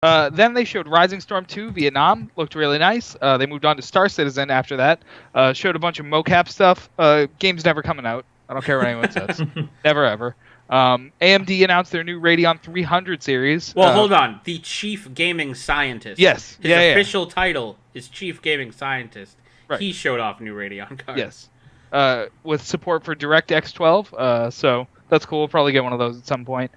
Then they showed Rising Storm 2 Vietnam. Looked really nice. They moved on to Star Citizen after that. Showed a bunch of mocap stuff. Game's never coming out. I don't care what anyone says. Never ever. AMD announced their new Radeon 300 series. Well, hold on. The Chief Gaming Scientist. Yes. His official title is Chief Gaming Scientist. Right. He showed off new Radeon cards. Yes. With support for DirectX 12. So that's cool. We'll probably get one of those at some point.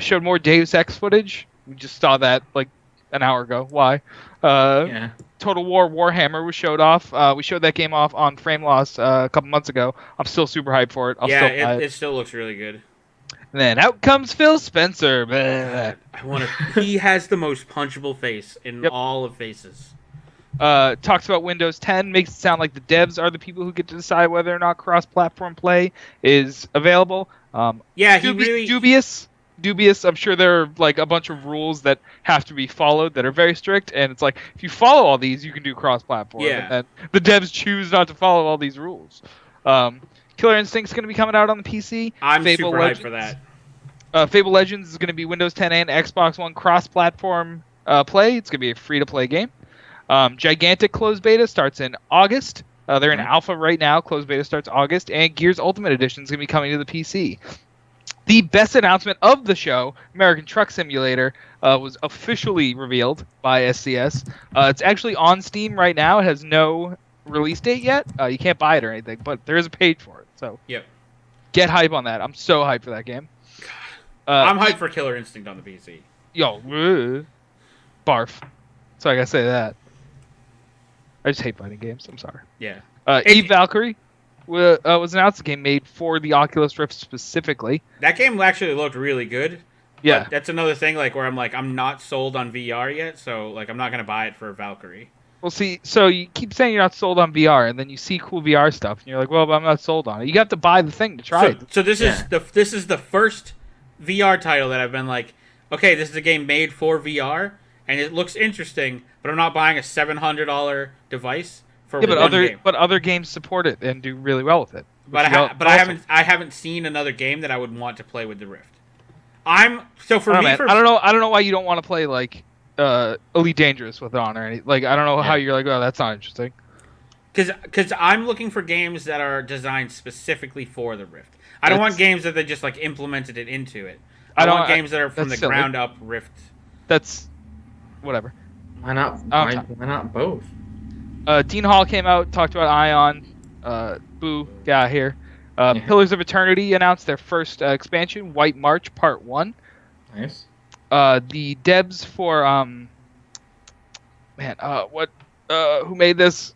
Showed more Deus Ex footage. We just saw that like an hour ago. Why? Total War Warhammer was showed off. We showed that game off on Frameloss a couple months ago. I'm still super hyped for it. It still looks really good. And then out comes Phil Spencer. He has the most punchable face in all of faces. Talks about Windows 10, makes it sound like the devs are the people who get to decide whether or not cross-platform play is available. Dubious. I'm sure there are like a bunch of rules that have to be followed that are very strict, and it's like if you follow all these, you can do cross-platform. Yeah. And the devs choose not to follow all these rules. Killer Instinct's going to be coming out on the PC. I'm super hyped for that. Fable Legends is going to be Windows 10 and Xbox One cross-platform play. It's going to be a free-to-play game. Gigantic closed beta starts in August. They're in alpha right now. Closed beta starts August, and Gears Ultimate Edition is going to be coming to the PC. The best announcement of the show, American Truck Simulator, was officially revealed by SCS. It's actually on Steam right now. It has no release date yet. You can't buy it or anything, but there is a page for it. So get hype on that. I'm so hyped for that game. I'm hyped for Killer Instinct on the PC. Barf. So I gotta say that. I just hate fighting games. I'm sorry. Yeah. Eve Valkyrie was announced. A game made for the Oculus Rift specifically. That game actually looked really good. Yeah. But that's another thing, like where I'm not sold on VR yet, so like I'm not gonna buy it for Valkyrie. Well, see, so you keep saying you're not sold on VR, and then you see cool VR stuff, and you're like, well, but I'm not sold on it. You have to buy the thing to try it. So this is the first VR title that I've been like, okay, this is a game made for VR, and it looks interesting, but I'm not buying a $700 device for one game. But other games support it and do really well with it. I haven't seen another game that I would want to play with the Rift. I don't know why you don't want to play like Elite Dangerous with it on or anything. Like I don't know how you're like, oh, that's not interesting. Because I'm looking for games that are designed specifically for the Rift. I don't want games that they just like implemented it into it. I want games that are from the ground up Rift. That's whatever. Why not? Why not both? Dean Hall came out, talked about Ion. Boo, get out here. Pillars of Eternity announced their first expansion, White March Part 1. Nice. The devs for who made this?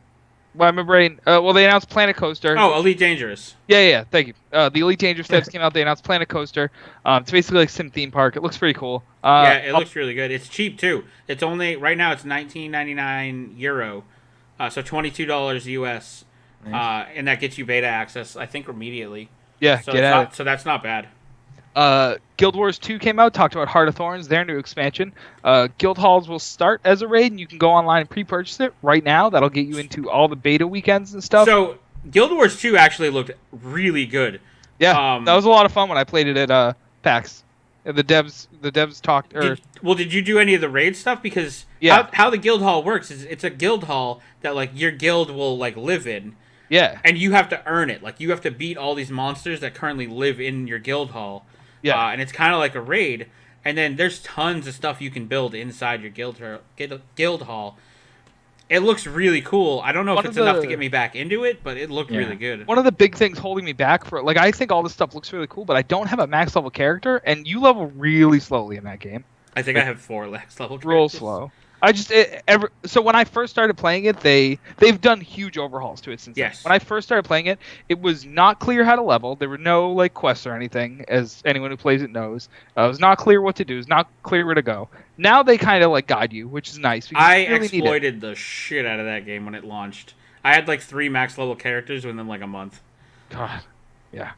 Why my brain? Well, they announced Planet Coaster. Oh, Elite Dangerous. Yeah. Thank you. The Elite Dangerous devs came out. They announced Planet Coaster. It's basically like Sim Theme Park. It looks pretty cool. It looks really good. It's cheap too. It's only right now. It's €19.99, so $22 US, Nice. and that gets you beta access. I think immediately. Yeah, So that's not bad. Guild Wars 2 came out, talked about Heart of Thorns, their new expansion. Guild Halls will start as a raid, and you can go online and pre-purchase it right now. That'll get you into all the beta weekends and stuff. So Guild Wars 2 actually looked really good. Yeah, that was a lot of fun when I played it at PAX. The devs talked. Did you do any of the raid stuff? Because how the guild hall works is it's a guild hall that like your guild will like live in. Yeah. And you have to earn it. Like you have to beat all these monsters that currently live in your guild hall. Yeah. And it's kind of like a raid. And then there's tons of stuff you can build inside your guild hall. It looks really cool. I don't know if it's enough to get me back into it, but it looked really good. One of the big things holding me back like I think all this stuff looks really cool, but I don't have a max level character, and you level really slowly in that game. I think I have 4 max level characters. Real slow. So when I first started playing it, they've done huge overhauls to it since then. When I first started playing it, it was not clear how to level. There were no like quests or anything, as anyone who plays it knows. It was not clear what to do. It was not clear where to go. Now they kind of like guide you, which is nice. I exploited the shit out of that game when it launched. I had like 3 max level characters within like a month. God, yeah.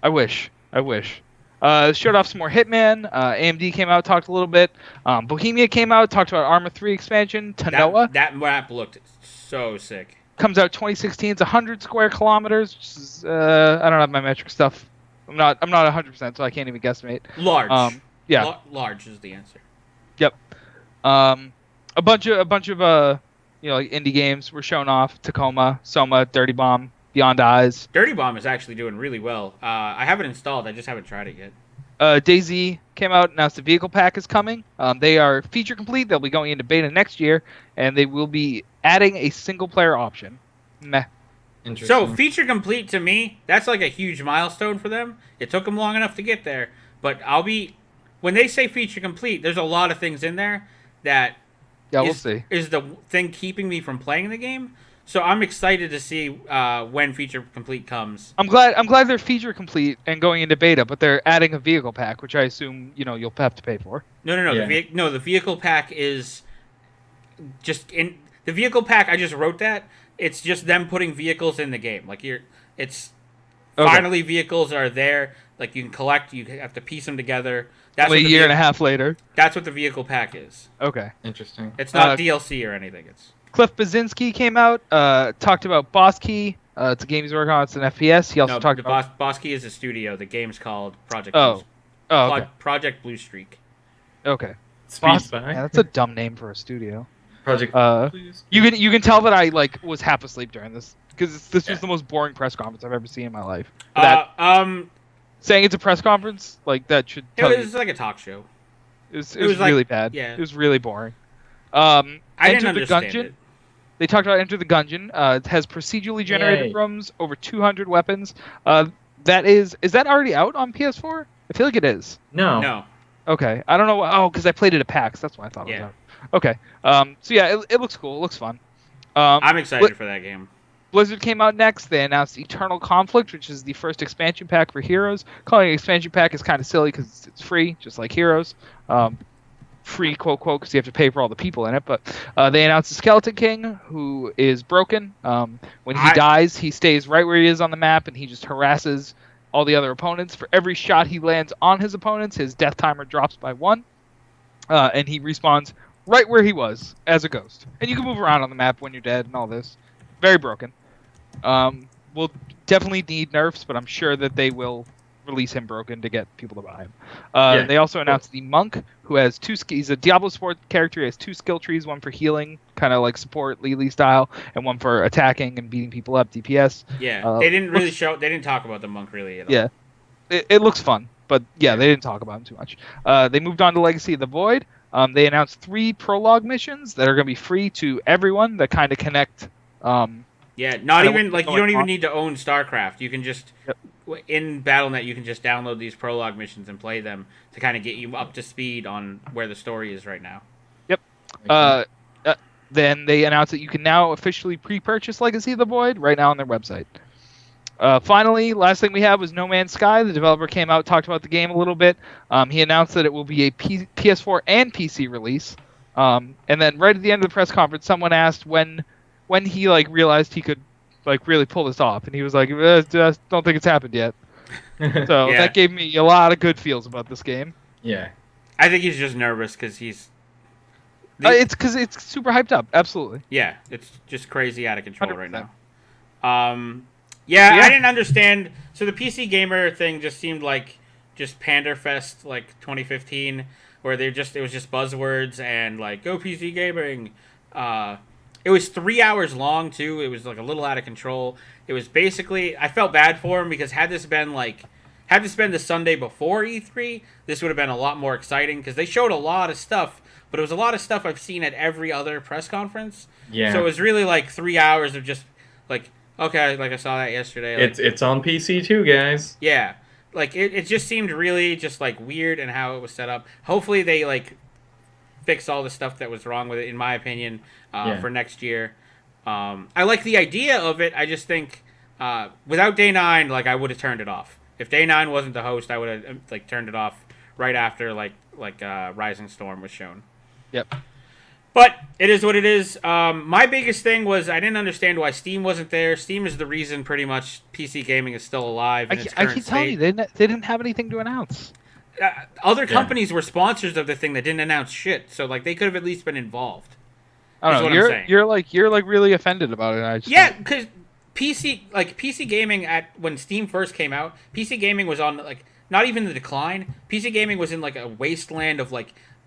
I wish. Showed off some more Hitman. AMD came out, talked a little bit. Bohemia came out, talked about Arma 3 expansion. Tanoa. That map looked so sick. Comes out 2016. It's 100 square kilometers, which is, I don't have my metric stuff. I'm not 100%, so I can't even guesstimate. Large. Yeah. Large is the answer. Yep. A bunch of like indie games were shown off. Tacoma, Soma, Dirty Bomb, Beyond Eyes. Dirty Bomb is actually doing really well. I have it installed. I just haven't tried it yet. DayZ came out, announced the vehicle pack is coming. They are feature complete. They'll be going into beta next year, and they will be adding a single player option. Meh. So feature complete to me, that's like a huge milestone for them. It took them long enough to get there, but when they say feature complete, there's a lot of things in there that we'll see. Is the thing keeping me from playing the game. So I'm excited to see when feature complete comes. I'm glad they're feature complete and going into beta, but they're adding a vehicle pack, which I assume you'll have to pay for. No. Yeah. The vehicle pack is just in the vehicle pack. I just wrote that. It's just them putting vehicles in the game. Like finally vehicles are there. Like you can collect. You have to piece them together. That's a year and a half later. That's what the vehicle pack is. Okay. Interesting. It's not DLC or anything. It's Cliff Basinski came out, talked about Boss Key. It's a game he's working on. It's an FPS. He also talked about... Boss Key is a studio. The game's called Project okay. Project Blue Streak. Okay. That's a dumb name for a studio. Project You can tell that I was half asleep during this, because this was the most boring press conference I've ever seen in my life. Saying it's a press conference, that should tell you. It was like a talk show. It was really bad. Yeah. It was really boring. I didn't understand it. They talked about Enter the Gungeon. It has procedurally generated rooms, over 200 weapons. Is that already out on PS4? I feel like it is. No. Okay. I don't know. Oh, because I played it at PAX. That's why I thought it was out. Okay. So yeah, it looks cool. It looks fun. I'm excited for that game. Blizzard came out next. They announced Eternal Conflict, which is the first expansion pack for Heroes. Calling it expansion pack is kind of silly because it's free, just like Heroes. Free, quote, quote, because you have to pay for all the people in it. But they announced the Skeleton King, who is broken. When he dies, he stays right where he is on the map, and he just harasses all the other opponents. For every shot he lands on his opponents, his death timer drops by 1. And he respawns right where he was as a ghost. And you can move around on the map when you're dead and all this. Very broken. We'll definitely need nerfs, but I'm sure that they will release him broken to get people to buy him. They also announced the Monk, who has he's a Diablo support character. He has 2 skill trees, one for healing, kind of like support Lily style, and one for attacking and beating people up, DPS. Yeah, they didn't really they didn't talk about the Monk really at all. Yeah, it looks fun, but they didn't talk about him too much. They moved on to Legacy of the Void. They announced 3 prologue missions that are going to be free to everyone that kind of connect. Not even you don't even need to own StarCraft. You can just in BattleNet you can just download these prologue missions and play them to kind of get you up to speed on where the story is right now. Yep. Then they announced that you can now officially pre-purchase Legacy of the Void right now on their website. Finally, last thing we have was No Man's Sky. The developer came out, talked about the game a little bit. He announced that it will be a PS4 and PC release. And then right at the end of the press conference, someone asked when he realized he could really pull this off, and he was like, "Just don't think it's happened yet." So that gave me a lot of good feels about this game. Yeah, I think he's just nervous because he's. It's because it's super hyped up. Absolutely. Yeah, it's just crazy out of control 100%. Right now. I didn't understand. So the PC gamer thing just seemed like just Panderfest 2015, where it was just buzzwords and go PC gaming. It was 3 hours long too. It was a little out of control. It was basically, I felt bad for him because had this been the Sunday before E3, this would have been a lot more exciting because they showed a lot of stuff, but it was a lot of stuff I've seen at every other press conference. Yeah. So it was really 3 hours of just okay, I saw that yesterday. It's on PC too, guys. Yeah. It just seemed really just weird and how it was set up. Hopefully they fix all the stuff that was wrong with it, in my opinion, for next year. I like the idea of it. I just think without Day 9, I would have turned it off. If Day 9 wasn't the host, I would have turned it off right after Rising Storm was shown. Yep. But it is what it is. My biggest thing was I didn't understand why Steam wasn't there. Steam is the reason pretty much PC gaming is still alive in its current I keep telling you, they didn't have anything to announce. Other companies were sponsors of the thing that didn't announce shit, so they could have at least been involved. I don't know. You're really offended about it. Because PC gaming when Steam first came out, PC gaming was on not even the decline. PC gaming was in a wasteland of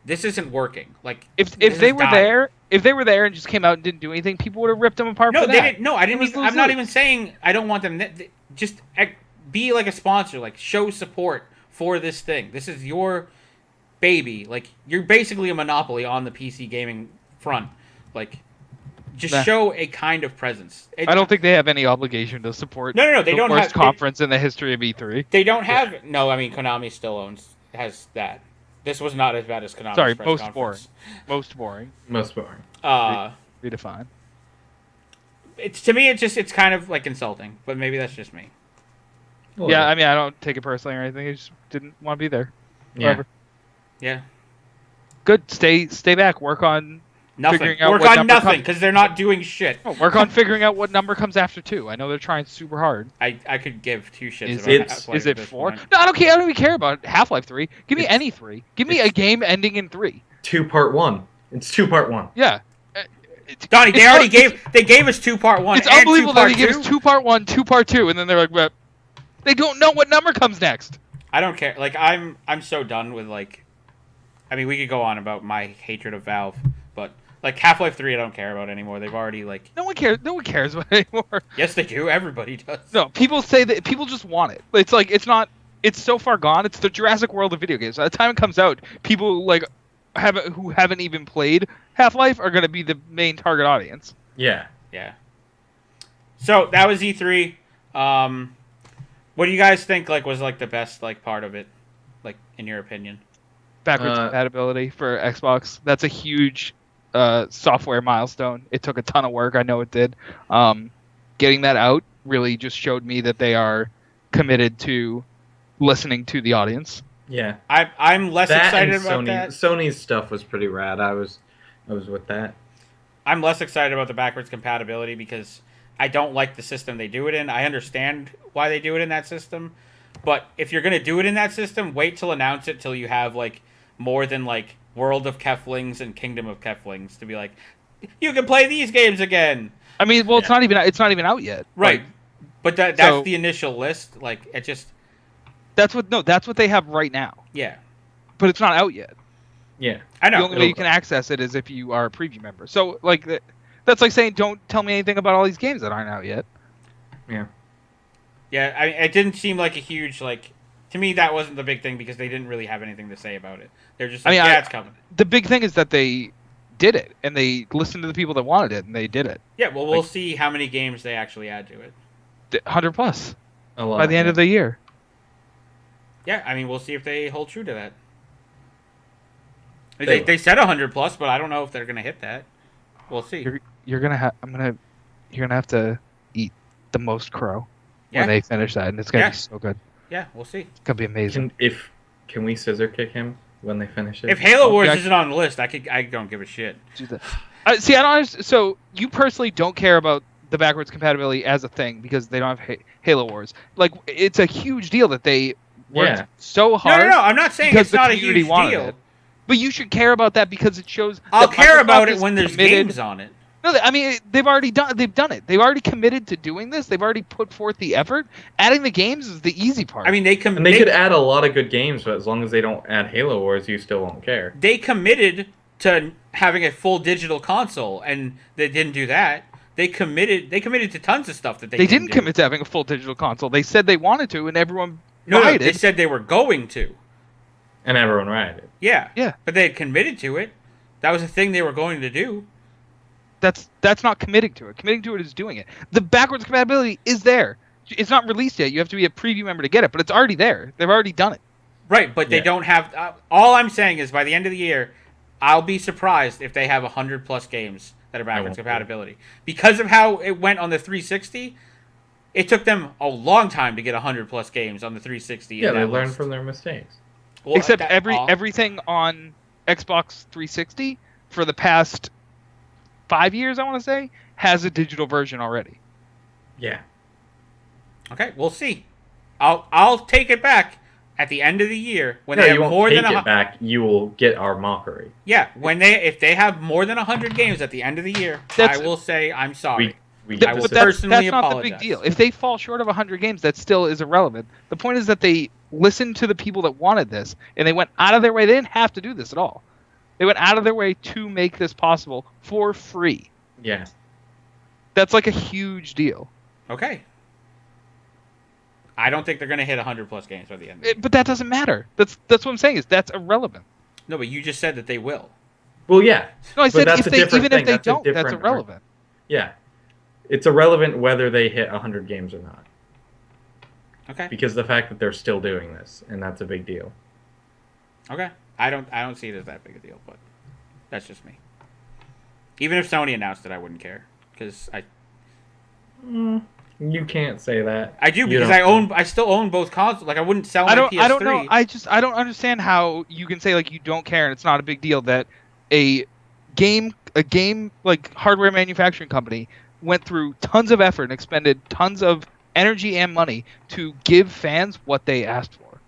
this isn't working. Like if they were there, and just came out and didn't do anything, people would have ripped them apart. No, for they that. didn't. No, I didn't. I'm not even saying I don't want them. Just be like a sponsor. Like show support for this thing. This is your baby. Like you're basically a monopoly on the PC gaming front. Like just show a kind of presence. I don't think they have any obligation to support. No. They don't worst have conference in the history of E3. They don't have. Yeah. No, I mean Konami still has that. This was not as bad as Konami's Sorry, press most conference. boring. Most boring. Redefine. It's to me. It's kind of like insulting, but maybe that's just me. Yeah, I mean, I don't take it personally or anything. I just didn't want to be there. Yeah. Whatever. Yeah. Good. Stay back. Work on nothing. Figuring out work what on nothing because they're not doing shit. Oh, work on figuring out what number comes after 2. I know they're trying super hard. I could give two shits about Half-Life. Is it 4? No, I don't care. I don't even care about Half-Life 3. Give me any 3. Give me a game ending in 3. 2-part 1. It's 2-part 1. Yeah. Donnie, they gave us 2-part 1. It's and unbelievable that they 2-part gave us 2-part 1, 2-part 2, and then they're like, well, they don't know what number comes next. I don't care. Like I'm so done with like. I mean, we could go on about my hatred of Valve, but like Half-Life 3, I don't care about anymore. They've already like. No one cares. No one cares about it anymore. Yes, they do. Everybody does. No, people say that. People just want it. It's like it's not. It's so far gone. It's the Jurassic World of video games. By the time it comes out, people like who haven't even played Half-Life are going to be the main target audience. Yeah. Yeah. So that was E3. What do you guys think like was like the best like part of it, like in your opinion? Backwards compatibility for Xbox. That's a huge software milestone. It took a ton of work. I know it did. Getting that out really just showed me that they are committed to listening to the audience. Yeah. I'm less excited about that. Sony's stuff was pretty rad. I was with that. I'm less excited about the backwards compatibility because I don't like the system they do it in. I understand why they do it in that system, but if you're going to do it in that system, wait till announce it till you have like more than like World of Keflings and Kingdom of Keflings to be like, you can play these games again. I mean, well, it's not even out yet. Right. But that's the initial list. Like it just. That's what they have right now. Yeah. But it's not out yet. Yeah. I know. The only way you can access it is if you are a preview member. So like that's like saying don't tell me anything about all these games that aren't out yet. Yeah. Yeah, it didn't seem like a huge like. To me, that wasn't the big thing because they didn't really have anything to say about it. They're just like, it's coming. The big thing is that they did it, and they listened to the people that wanted it, and they did it. Yeah, well, we'll see how many games they actually add to it. 100 plus. A lot, by the end of the year. Yeah, I mean, we'll see if they hold true to that. They said 100 plus, but I don't know if they're gonna hit that. We'll see. You're gonna have to eat the most crow when they finish that, and it's gonna be so good. Yeah, we'll see. It's gonna be amazing. Can we scissor kick him when they finish it? If Halo Wars isn't on the list, I don't give a shit. Do that. See, I don't understand. So you personally don't care about the backwards compatibility as a thing because they don't have Halo Wars. Like it's a huge deal that they worked so hard. No. I'm not saying it's not a huge deal. But you should care about that because it shows. I'll care about it when there's games on it. No, I mean they've already done it. They've already committed to doing this. They've already put forth the effort. Adding the games is the easy part. I mean they could add a lot of good games, but as long as they don't add Halo Wars, you still won't care. They committed to having a full digital console, and they didn't do that. They committed to tons of stuff that they didn't commit to having a full digital console. They said they wanted to, and everyone rioted. No, they said they were going to, and everyone rioted. Yeah. But they had committed to it. That was a thing they were going to do. That's not committing to it. Committing to it is doing it. The backwards compatibility is there. It's not released yet. You have to be a preview member to get it, but it's already there. They've already done it. Right, but they don't have. All I'm saying is, by the end of the year, I'll be surprised if they have 100 plus games that are backwards compatibility. Because of how it went on the 360, it took them a long time to get 100 plus games on the 360. Yeah, they learned from their mistakes. Well, except everything on Xbox 360 for the past 5 years, I want to say, has a digital version already. Yeah. Okay, we'll see. I'll take it back at the end of the year when they have more than it back. You will get our mockery. Yeah, if they have more than 100 games at the end of the year, I will say I'm sorry. I will personally apologize. That's not the big deal. If they fall short of 100 games, that still is irrelevant. The point is that they listened to the people that wanted this, and they went out of their way. They didn't have to do this at all. They went out of their way to make this possible for free. Yeah. That's like a huge deal. Okay. I don't think they're going to hit 100+ games by the end. But that doesn't matter. That's what I'm saying is that's irrelevant. No, but you just said that they will. Well, yeah. No, I said if they don't, that's irrelevant. Yeah. It's irrelevant whether they hit 100 games or not. Okay. Because the fact that they're still doing this, and that's a big deal. Okay. I don't see it as that big a deal, but that's just me. Even if Sony announced it, I wouldn't care because You can't say that. I do because I still own both consoles. Like I wouldn't sell my PS3. I don't know. I don't understand how you can say like you don't care and it's not a big deal that a game like hardware manufacturing company went through tons of effort and expended tons of energy and money to give fans what they asked for.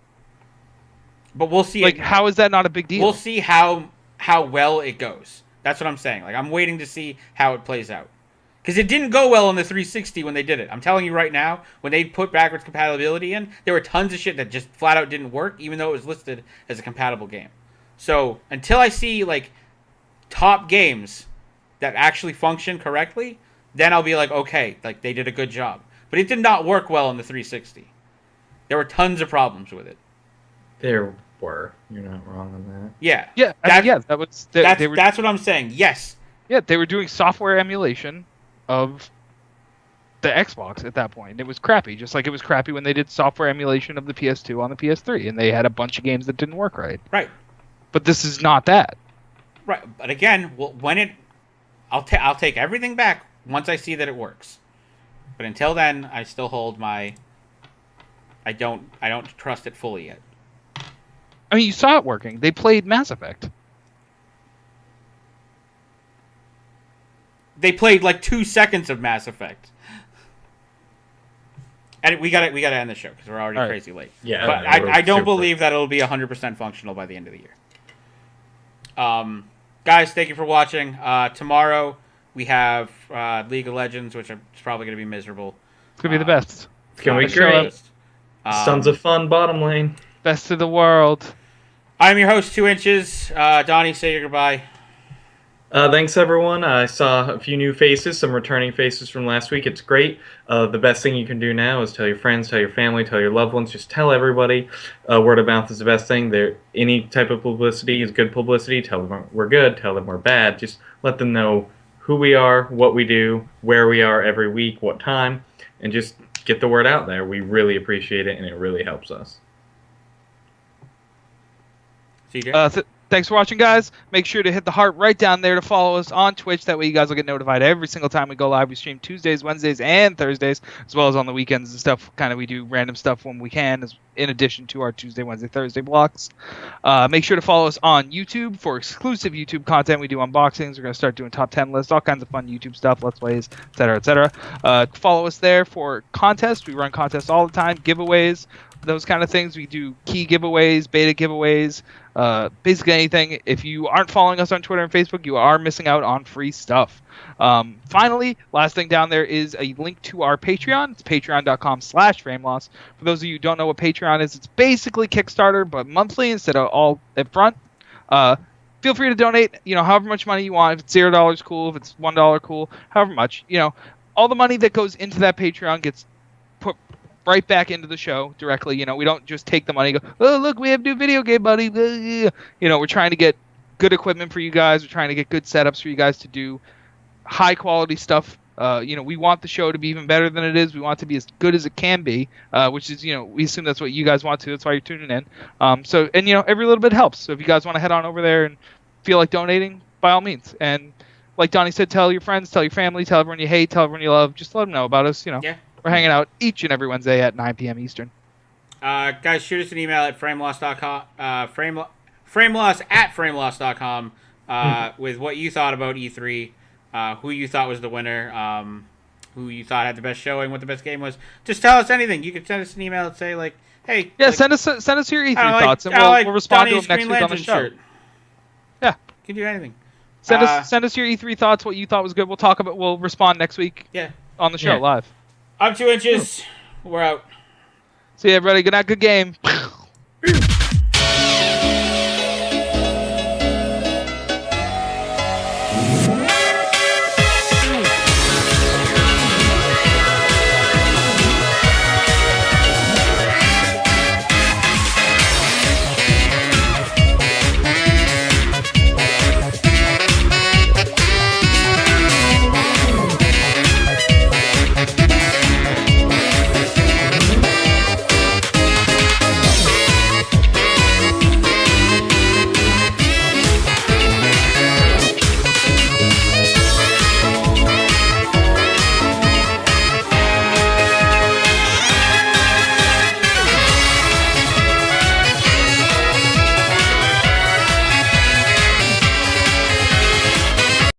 But we'll see. Like how is that not a big deal? We'll see how well it goes. That's what I'm saying. Like I'm waiting to see how it plays out. Because it didn't go well on the 360 when they did it. I'm telling you right now, when they put backwards compatibility in, there were tons of shit that just flat out didn't work, even though it was listed as a compatible game. So until I see like top games that actually function correctly, then I'll be like, okay, like they did a good job. But it did not work well on the 360. There were tons of problems with it. There were. You're not wrong on that. Yeah. Yeah. That's what I'm saying. Yes. Yeah, they were doing software emulation of the Xbox at that point. It was crappy, just like it was crappy when they did software emulation of the PS2 on the PS3, and they had a bunch of games that didn't work right. Right. But this is not that. Right. But again, I'll take everything back once I see that it works. But until then, I still hold my. I don't trust it fully yet. I mean, you saw it working. They played Mass Effect. They played like 2 seconds of Mass Effect. And we got to end the show because we're already crazy late. Yeah, but I don't believe that it'll be 100% functional by the end of the year. Guys, thank you for watching. Tomorrow we have League of Legends, which is probably going to be miserable. It's going to be the best. It's going to be great. Tons of fun, bottom lane. Best of the world. I'm your host, 2 Inches. Donnie, say your goodbye. Thanks, everyone. I saw a few new faces, some returning faces from last week. It's great. The best thing you can do now is tell your friends, tell your family, tell your loved ones. Just tell everybody. Word of mouth is the best thing. Any type of publicity is good publicity. Tell them we're good. Tell them we're bad. Just let them know who we are, what we do, where we are every week, what time, and just get the word out there. We really appreciate it, and it really helps us. CJ? Thanks for watching, guys. Make sure to hit the heart right down there to follow us on Twitch. That way you guys will get notified every single time we go live. We stream Tuesdays, Wednesdays, and Thursdays, as well as on the weekends and stuff. Kind of we do random stuff when we can, in addition to our Tuesday, Wednesday, Thursday blocks. Make sure to follow us on YouTube for exclusive YouTube content. We do unboxings. We're going to start doing top 10 lists, all kinds of fun YouTube stuff, Let's Plays, etc., etc. Follow us there for contests. We run contests all the time, giveaways, those kind of things. We do key giveaways, beta giveaways, basically anything. If you aren't following us on Twitter and Facebook, you are missing out on free stuff. Finally, last thing down there is a link to our Patreon. It's patreon.com/Frameloss. For those of you who don't know what Patreon is, it's basically Kickstarter, but monthly instead of all up front. Feel free to donate, however much money you want. If it's $0, cool. If it's $1, cool. However much, all the money that goes into that Patreon gets put right back into the show directly. We don't just take the money and go, oh, look, we have new video game money. We're trying to get good equipment for you guys. We're trying to get good setups for you guys to do high quality stuff. We want the show to be even better than it is. We want it to be as good as it can be, which is, we assume that's what you guys want to. That's why you're tuning in. Every little bit helps. So if you guys want to head on over there and feel like donating, by all means. And like Donnie said, tell your friends, tell your family, tell everyone you hate, tell everyone you love. Just let them know about us. Yeah. We're hanging out each and every Wednesday at 9 p.m. Eastern. Guys, shoot us an email at frameloss.com, frameloss@frameloss.com with what you thought about E3, who you thought was the winner, who you thought had the best showing, what the best game was. Just tell us anything. You can send us an email and say, like, hey. Yeah, send us your E3 thoughts, and we'll respond to them next week on the show. Shirt. Yeah. You can do anything. Send us your E3 thoughts, what you thought was good. We'll respond next week on the show live. I'm 2 Inches. We're out. See you, everybody. Good night. Good game.